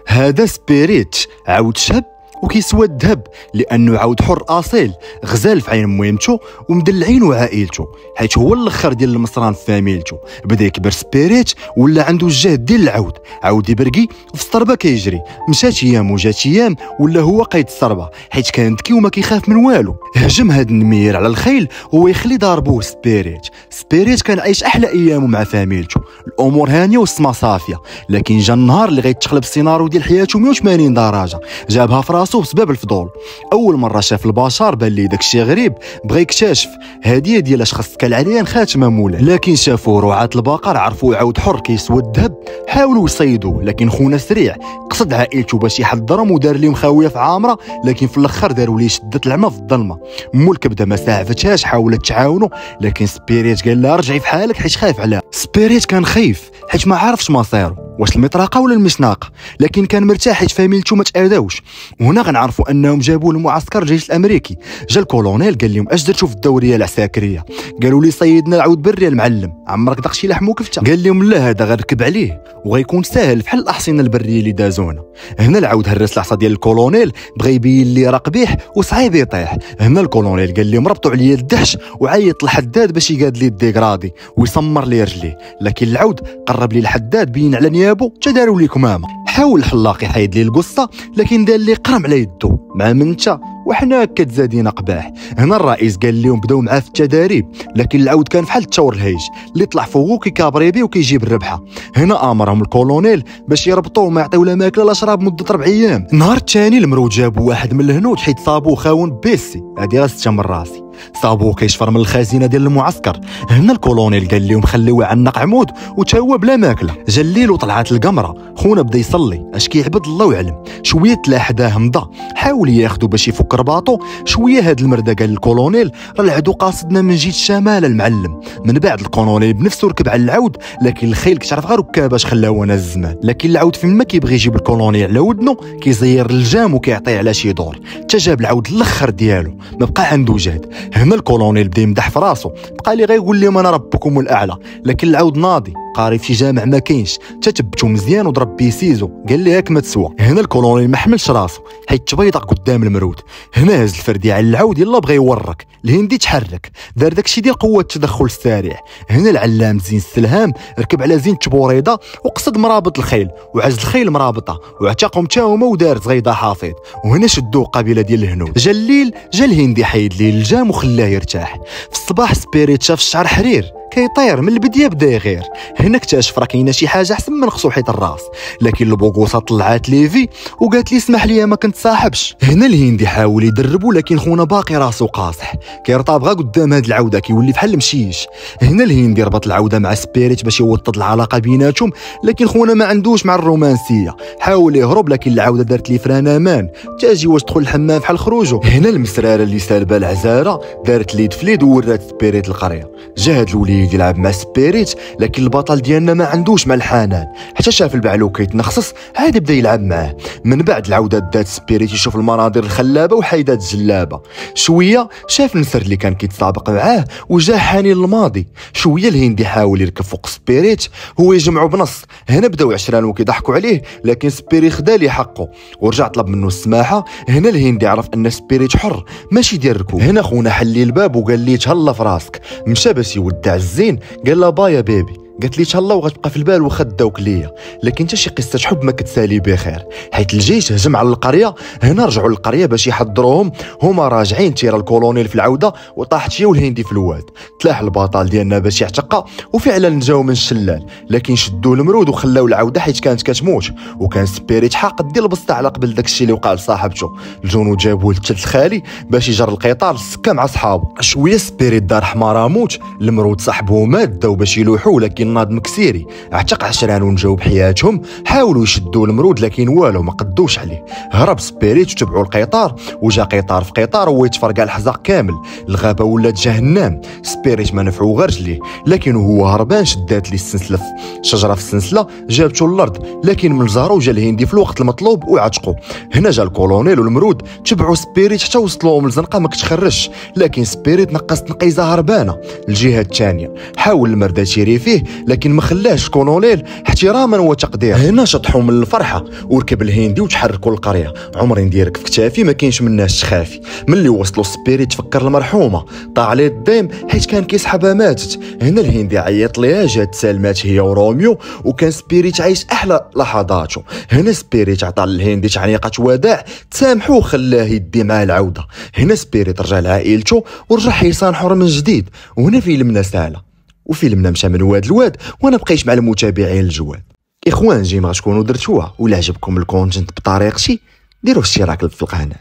هذا سبيريت عاود شاب وكيسوى الذهب لانه عاود حر اصيل غزال في عين مهمته ومدلعين وعائلته، حيت هو الاخر ديال المصران في فاميلته. بدا يكبر سبيريت ولا عنده الجهد ديال العود، عاود يبرقي وفي الصربه كيجري. مشات ايام وجات ايام ولا هو قايد الصربه حيت كان ذكي وما كيخاف من والو. هجم هاد النمير على الخيل وهو يخلي ضاربوه سبيريت كان عايش احلى ايامه مع فاميلته، الامور هانيه والسما صافيه. لكن جا النهار اللي غيتقلب السيناريو ديال حياته 180 درجه، جابها في راسو بسبب الفضول. اول مره شاف البشر بان ليه داكشي غريب، بغى يكتشف هديه ديال اش خص كالعليان خاتمه مولا. لكن شافوا رعاة البقر عرفوا عود حر كيسوى الذهب، حاولوا يصيدوه لكن خونا سريع قصد عائلته باش يحضرهم ودار لهم خاويه في عامره، لكن في الاخر داروا ليه شده العمى في الظلمه. مول بدا ما ساعفتهاش، حاولت تعاونوا لكن سبيريت قال لها رجعي في حالك حيت خايف عليها. سبيريت كان خايف حيت ما عارفش مصيره واش المطرقه ولا المشناقه، لكن كان مرتاح حيت فاميلته ما تاذاوش. وهنا غنعرفوا انهم جابوا المعسكر الجيش الامريكي. جا الكولونيل قال لهم اش درتوا في الدوريه العساكريه؟ قالوا لي صيدنا العود بري المعلم، عمرك داق شي لحم وكفته؟ قال لهم لا، هذا غنركب عليه وغيكون ساهل بحال الاحصنه البريه اللي دازونا. هنا العود هرس العصا ديال الكولونيل، بغى يبين لي راه قبيح وصعيب يطيح. هنا الكولونيل قال لهم ربطوا عليا الدهش وعيط الحداد باش يقاد لي الديكرادي ويسمر لي رجليه. لكن العود قرب لي الحداد بين على نيابو تداروا لي كمامه. حاول الحلاق يحيد لي القصه لكن دار لي قرم على يدو مع منتا وحنا كتزادينا قباح. هنا الرئيس قال لهم بداو معاه في التداريب، لكن العود كان بحال التور الهيج اللي طلع فوقو كيكابري بيه وكيجيب الربحه. هنا امرهم الكولونيل باش يربطوه وما يعطيو لا ماكله لا شراب مده 4 ايام. النهار الثاني المرود جابوا واحد من الهنود حيت صابوه خاون بيسي، هادي غاسته من راسي، صابوه كيشفر من الخزينه ديال المعسكر. هنا الكولونيل قال لهم خليوه عنق عمود وتا هو بلا ماكله. جا الليل وطلعت القمره، خونا بدا يصلي اش كيعبد الله ويعلم. شويه تلا حداه مضى، حاول ياخذو باش يفك رباطو. شويه هاد المرده قال الكولونيل راه العدو قاصدنا من جهه الشمال المعلم. من بعد الكولونيل بنفسه ركب على العود، لكن الخيل كتعرف غير ركاباش خلاو انا الزمان. لكن العود فين ما كيبغي يجيب الكولونيل على ودنو كيزير الجام وكيعطيه على شي دور، حتى جاب العود الاخر ديالو ما بقى عنده جهد. هنا الكولونيل بدا يمدح في راسو، بقى لي غيقول لهم انا ربكم الاعلى. لكن العود ناضي قاري في جامع ما كاينش، تتبتو مزيان وضرب بيه سيزو قال لي هاك ما تسوى. هنا الكولونيل ما حملش راسو حيت تبيضق قدام المرود. هنا هز الفردي على العود يلا بغى يورك، الهندي تحرك دار داكشي ديال قوه التدخل السريع. هنا العلام زين السلهام ركب على زين تبوريضه وقصد مرابط الخيل وعز الخيل مرابطه واعتقهم تا هما ودار زغيده حافظ. وهنا شدوا قبيله ديال الهنود. جا الليل جا الهندي حيد ليه الجام وخلاه يرتاح. في الصباح سبيريت شاف الشعر حرير كيطير من البديه بدا يغير. هنا اكتشف راه كاينه شي حاجه احسن من خصو حيط الراس. لكن البوغوصه طلعات ليفي وقالت لي اسمح لي ما كنت صاحبش. هنا الهندي حاول يدربو لكن خونا باقي راسو قاصح، كيرطاب غا قدام هاد العوده كيولي بحال المشيش. هنا الهندي ربط العوده مع سبيريت باش يوطد العلاقه بيناتهم، لكن خونا ما عندوش مع الرومانسيه. حاول يهرب لكن العوده دارت ليه فران امان، تاجي واش دخل الحمام بحال خروجو. هنا المسراره اللي سالبه العزاره دارت ليد فليد وورات سبيريت القريه. جا هاد الوليد يلعب مع سبيريت لكن البطل ديالنا ما عندوش مع الحنان، حتى شاف البعلو كيتنخصص عاد بدا يلعب معاه. من بعد العوده دات سبيريت يشوف المناظر الخلابه وحيدات الجلابه. شويه شاف النسر اللي كان كيتسابق معاه وجا حاني للماضي. شويه الهندي حاول يركب فوق سبيريت هو يجمعو بنص. هنا بداو عشران وكيضحكوا عليه لكن سبيريت خدا ليه حقه ورجع طلب منه السماحه. هنا الهندي عرف ان سبيريت حر ماشي ديال الركوب. هنا خونا حل الباب وقال ليه تهلا في راسك. مشى باش يودع الزين قال لها بايا بيبي، قالت لي تهلا وغتبقى في البال وخداوك ليا. لكن حتى شي قصه حب ما كتسالي بخير حيت الجيش هجم على القريه. هنا رجعوا للقريه باش يحضروهم، هما راجعين تيرا الكولونيل في العوده وطاحت هي والهندي في الواد. تلاح البطل ديالنا باش يعتقى وفعلا جاو من الشلال، لكن شدوا المرود وخلاو العوده حيت كانت كتموت. وكان سبيريت حاقد ديال البسطه على قبل داكشي اللي وقع لصاحبته. الجنود جابوه للثلث الخالي باش يجر القطار للسكه مع صحابه. شويه سبيريت دار حماره موت، المرود صاحبه مات داو باش يلوحوا لكن ناض مكسيري اعتق عشران ونجاو بحياتهم. حاولوا يشدوا المرود لكن والو ما قدوش عليه. هرب سبيريت وتبعوا القطار وجا قطار في قطار ويتفرقع الحزق كامل. الغابه ولات جهنم. سبيريت ما نفعو غير رجليه، لكن هو هربان شدات ليه السلسله شجره في السلسله جابته للارض، لكن من الزهر جا الهندي في الوقت المطلوب وعتقوا. هنا جا الكولونيل والمرود تبعوا سبيريت حتى وصلوهم لزنقه ما كتخرجش، لكن سبيريت نقص نقيزه هربانه الجهه الثانيه. حاول المرده تيري فيه لكن ما خلاش كولونيل احتراما وتقديرا. هنا شطحوا من الفرحه وركب الهندي وتحركوا للقريه. عمري نديرك في كتافي ما كاينش مناش تخافي. ملي وصلوا سبيريت تفكر المرحومه طاع عليه الديم حيت كان كيسحبها ماتت. هنا الهندي عيط ليها جات سالمات هي وروميو وكان سبيريت عايش احلى لحظاته. هنا سبيريت عطى للهندي تعليقه وداع تسامحو وخلاه يدي معاه العوده. هنا سبيريت رجع لعائلته ورجع يصانحوا من جديد. وهنا فيلمنا سالا وفيلمنا مشى من واد لواد وانا بقيت مع المتابعين الجواد. اخوان جيما غتكونوا درتوها ولا عجبكم الكونتنت بطريقتي ديروا اشتراك في القناه.